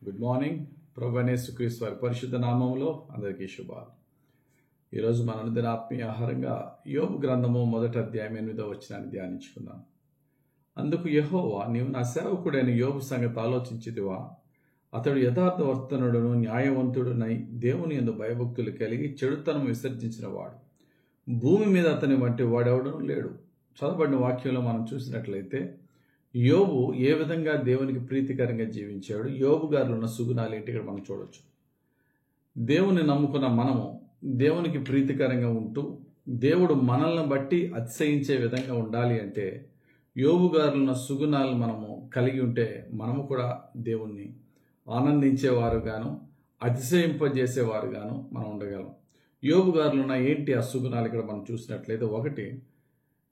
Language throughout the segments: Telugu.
Good morning. ప్రభువైన యేసుక్రీస్తు వారి పరిశుద్ధ నామములో అందరికీ శుభాలు. ఈరోజు మన అనుదిన ఆత్మీయ ఆహారంగా యోబు గ్రంథము 1వ అధ్యాయం 8వ వచనాన్ని ధ్యానించుకుందాం. అందుకు యెహోవా, నీవు నా సేవకుడైన యోబు సంగతి ఆలోచించితివా? అతడు యథార్థవర్తనుడును న్యాయవంతుడునై దేవుని యందు భయభక్తులు కలిగి చెడుతనం విసర్జించిన వాడు. భూమి మీద అతని వంటి వాడెవడను లేడు. చదవబడిన వాక్యంలో మనం చూసినట్లయితే యోబు ఏ విధంగా దేవునికి ప్రీతికరంగా జీవించాడు, యోబు గారిలో ఉన్న సుగుణాలు ఏంటి ఇక్కడ మనం చూడొచ్చు. దేవుని నమ్ముకున్న మనము దేవునికి ప్రీతికరంగా ఉంటూ దేవుడు మనల్ని బట్టి అతిశయించే విధంగా ఉండాలి అంటే యోబు గారిలో ఉన్న సుగుణాలను మనము కలిగి ఉంటే మనము కూడా దేవుణ్ణి ఆనందించేవారుగాను అతిశయింపజేసేవారుగాను మనం ఉండగలం. యోబు గారిలో ఉన్న ఏంటి ఆ సుగుణాలు ఇక్కడ మనం చూసినట్లయితే, ఒకటి,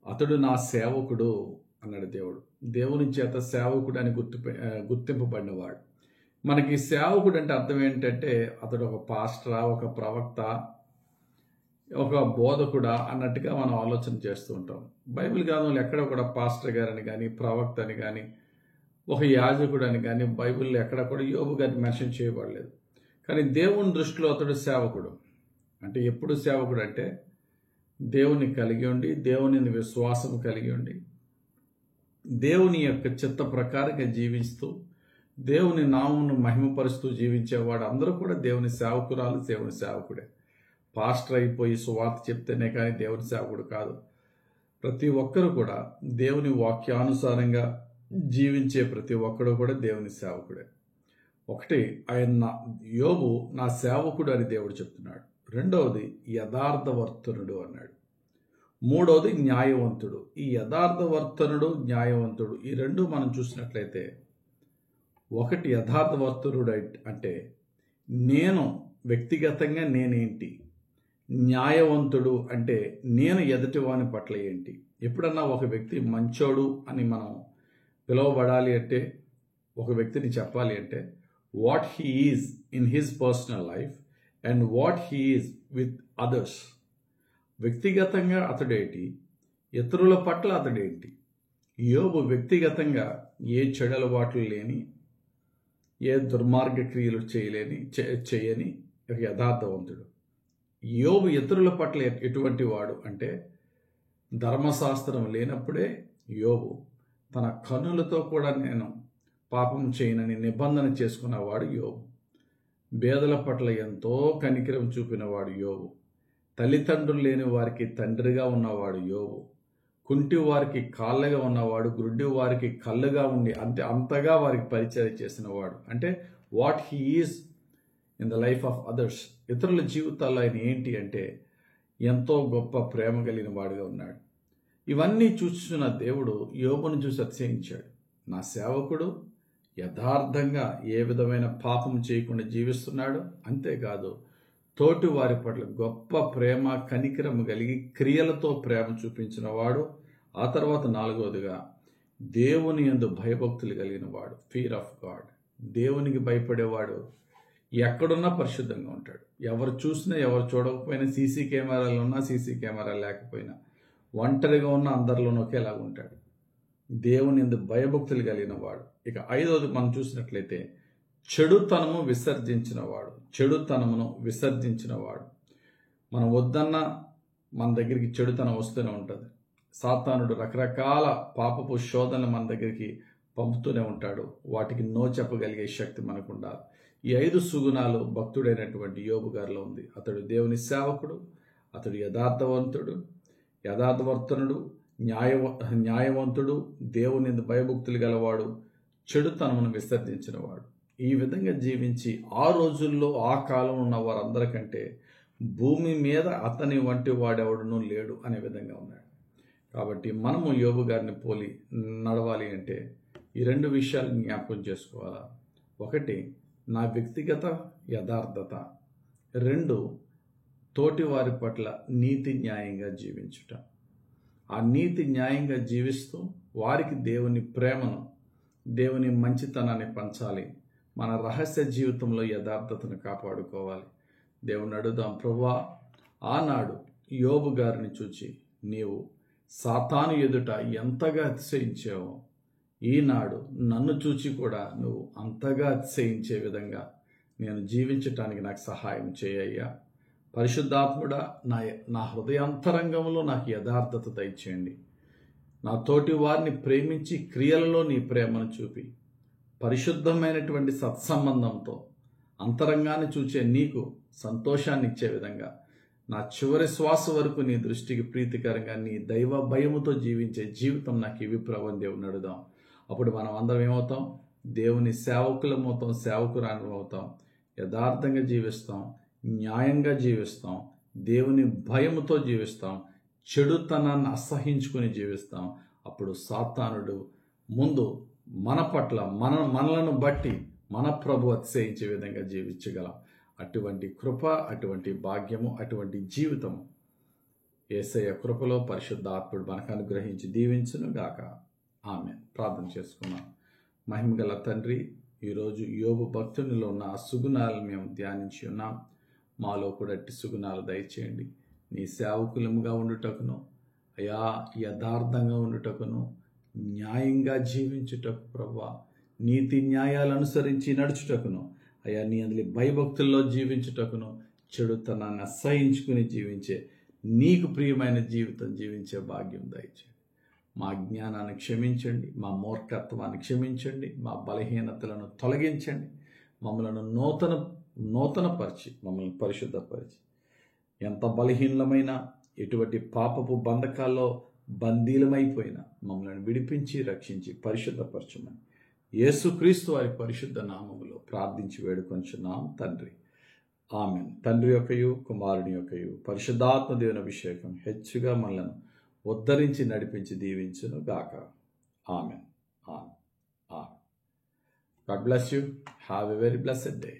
అతడు నా సేవకుడు అన్నాడు దేవుడు. దేవుని చేత సేవకుడు అని గుర్తింపబడినవాడు. మనకి సేవకుడు అంటే అర్థం ఏంటంటే అతడు ఒక పాస్టరా, ఒక ప్రవక్త, ఒక బోధకుడా అన్నట్టుగా మనం ఆలోచన చేస్తూ ఉంటాం. బైబిల్ గ్రంథంలో ఎక్కడ కూడా పాస్టర్ గారని కానీ ప్రవక్త అని కానీ ఒక యాజకుడు అని కానీ బైబిల్లో ఎక్కడ కూడా యోబు గారిని మెన్షన్ చేయబడలేదు. కానీ దేవుని దృష్టిలో అతడు సేవకుడు. అంటే ఎప్పుడు సేవకుడు అంటే దేవుని కలిగి ఉండి, దేవుని విశ్వాసం కలిగి ఉండి, దేవుని యొక్క చిత్త ప్రకారంగా జీవిస్తూ దేవుని నామమును మహిమపరుస్తూ జీవించేవాడు అందరూ కూడా దేవుని సేవకురాలు, దేవుని సేవకుడే. పాస్టర్ అయిపోయి సువార్త చెప్తేనే కానీ దేవుని సేవకుడు కాదు. ప్రతి ఒక్కరు కూడా దేవుని వాక్యానుసారంగా జీవించే ప్రతి ఒక్కడు కూడా దేవుని సేవకుడే. ఒకటి, ఆయన యోబు నా సేవకుడు అని దేవుడు చెప్తున్నాడు. రెండవది యథార్థవర్తనుడు అన్నాడు. మూడవది న్యాయవంతుడు. ఈ యథార్థవర్తనుడు, న్యాయవంతుడు ఈ రెండు మనం చూసినట్లయితే, ఒకటి యథార్థవర్తనుడు అంటే నేను వ్యక్తిగతంగా నేనేంటి, న్యాయవంతుడు అంటే నేను ఎదుటివాని పట్ల ఏంటి. ఎప్పుడన్నా ఒక వ్యక్తి మంచోడు అని మనం పిలువబడాలి అంటే, ఒక వ్యక్తిని చెప్పాలి అంటే, what he is in his personal life and what he is with others. వ్యక్తిగతంగా అతడేంటి, ఇతరుల పట్ల అతడేంటి. యోబు వ్యక్తిగతంగా ఏ చెడు అలవాట్లు లేని, ఏ దుర్మార్గ క్రియలు చేయని ఒక యథార్థవంతుడు. యోబు ఇతరుల పట్ల ఎటువంటి వాడు అంటే, ధర్మశాస్త్రం లేనప్పుడే యోబు తన కన్నులతో కూడా నేను పాపం చేయనని నిబంధన చేసుకున్నవాడు యోబు. పేదల పట్ల ఎంతో కనికరం చూపినవాడు యోబు. తల్లిదండ్రులు లేని వారికి తండ్రిగా ఉన్నవాడు యోబు. కుంటి వారికి కాళ్ళగా ఉన్నవాడు, గుడ్డి వారికి కళ్ళుగా ఉండి అంతగా వారికి పరిచయం చేసినవాడు. అంటే what he is in the life of others. ఇతరుల జీవితాల్లో ఆయన ఏంటి అంటే ఎంతో గొప్ప ప్రేమ కలిగిన వాడుగా ఉన్నాడు. ఇవన్నీ చూస్తున్న దేవుడు యోబును చూసి అతిశయించాడు. నా సేవకుడు యథార్థంగా ఏ విధమైన పాపం చేయకుండా జీవిస్తున్నాడు. అంతేకాదు, తోటి వారి పట్ల గొప్ప ప్రేమ కనికరము కలిగి క్రియలతో ప్రేమ చూపించిన వాడు. ఆ తర్వాత నాలుగవదిగా దేవుని యందు భయభక్తులు కలిగిన వాడు, ఫియర్ ఆఫ్ గాడ్. దేవునికి భయపడేవాడు ఎక్కడున్నా పరిశుద్ధంగా ఉంటాడు. ఎవరు చూసినా ఎవరు చూడకపోయినా, సీసీ కెమెరాలు ఉన్నా సీసీ కెమెరా లేకపోయినా, ఒంటరిగా ఉన్న అందరిలోనూ ఒకేలాగా ఉంటాడు. దేవుని యందు భయభక్తులు కలిగిన వాడు. ఇక ఐదవది మనం చూసినట్లయితే చెడుతనము విసర్జించిన వాడు. మనం వద్దన్నా మన దగ్గరికి చెడుతనం వస్తూనే ఉంటుంది. సాతానుడు రకరకాల పాపపు శోధనలు మన దగ్గరికి పంపుతూనే ఉంటాడు. వాటికి నో చెప్పగలిగే శక్తి మనకు ఉండాలి. ఈ 5 సుగుణాలు భక్తుడైనటువంటి యోబు గారిలో ఉంది. అతడు దేవుని సేవకుడు, అతడు యథార్థవర్తనుడు, న్యాయవంతుడు, దేవుని భయభక్తులు గలవాడు, చెడుతనమును విసర్జించినవాడు. ఈ విధంగా జీవించి ఆ రోజుల్లో ఆ కాలంలో ఉన్న వారందరికంటే భూమి మీద అతని వంటి వాడెవడనూ లేడు అనే విధంగా ఉన్నాడు. కాబట్టి మనము యోబు గారిని పోలి నడవాలి అంటే ఈ 2 విషయాలు జ్ఞాపకం చేసుకోవాలా. ఒకటి, నా వ్యక్తిగత యథార్థత. 2, తోటి వారి పట్ల నీతి న్యాయంగా జీవించుట. ఆ నీతి న్యాయంగా జీవిస్తూ వారికి దేవుని ప్రేమను, దేవుని మంచితనాన్ని పంచాలి. మన రహస్య జీవితంలో యథార్థతను కాపాడుకోవాలి. దేవుని అడుగుదాం, ప్రభువా, ఆనాడు యోబు గారిని చూచి నీవు సాతాను ఎదుట ఎంతగా అతిశయించావో ఈనాడు నన్ను చూచి కూడా నువ్వు అంతగా అతిశయించే విధంగా నేను జీవించటానికి నాకు సహాయం చేయయ్యా. పరిశుద్ధాత్ముడా, నా హృదయాంతరంగంలో నాకు యథార్థత దయచేయండి. నా తోటి వారిని ప్రేమించి క్రియలలో నీ ప్రేమను చూపి పరిశుద్ధమైనటువంటి సత్సంబంధంతో అంతరంగాన్ని చూచే నీకు సంతోషాన్ని ఇచ్చే విధంగా నా చివరి శ్వాస వరకు నీ దృష్టికి ప్రీతికరంగా నీ దైవ భయముతో జీవించే జీవితం నాకు ఇవి ప్రభు దేవుని నడుదాం. అప్పుడు మనం అందరం ఏమవుతాం? దేవుని సేవకులమవుతాం, సేవకురాలమవుతాం. యథార్థంగా జీవిస్తాం, న్యాయంగా జీవిస్తాం, దేవుని భయముతో జీవిస్తాం, చెడుతనాన్ని అసహించుకుని జీవిస్తాం. అప్పుడు సాతానుడు ముందు మన పట్ల మనలను బట్టి మన ప్రభు అతిశయించే విధంగా జీవించగలం. అటువంటి కృప, అటువంటి భాగ్యము, అటువంటి జీవితము యేసయ్య కృపలో పరిశుద్ధాత్ముడు మనకు అనుగ్రహించి దీవించును గాక. ఆమేన్. ప్రార్థన చేసుకున్నాం. మహిమగల తండ్రి, ఈరోజు యోబు భక్తునిలో ఉన్న ఆ సుగుణాలను మేము ధ్యానించి ఉన్నాం. మాలో కూడా అట్టి సుగుణాలు దయచేయండి. నీ సేవకులముగా ఉండుటకును, అయా యథార్థంగా ఉండుటకును, న్యాయంగా జీవించుటకు ప్రభువా, నీతి న్యాయాలు అనుసరించి నడుచుటకును, అయా నీ అందులో భయభక్తుల్లో జీవించుటకును, చెడుతనాన్ని అసహించుకుని జీవించే నీకు ప్రియమైన జీవితం జీవించే భాగ్యం దయచేయండి. మా జ్ఞానాన్ని క్షమించండి, మా మూర్ఖత్వాన్ని క్షమించండి, మా బలహీనతలను తొలగించండి, మమ్మలను నూతనపరిచి మమ్మల్ని పరిశుద్ధపరిచి ఎంత బలహీనమైన ఎటువంటి పాపపు బంధకాల్లో బందీలమైపోయినా మమ్మల్ని విడిపించి రక్షించి పరిశుద్ధపరచమని యేసుక్రీస్తు వారి పరిశుద్ధ నామములో ప్రార్థించి వేడుకొంచున్నాం తండ్రి. ఆమెన్. తండ్రి యొక్కయు కుమారుని యొక్కయు పరిశుద్ధాత్మ దేవుని అభిషేకం హెచ్చుగా మనలను ఉద్ధరించి నడిపించి దీవించును గాక. Amen. Amen. Amen. God bless you. Have a very blessed day.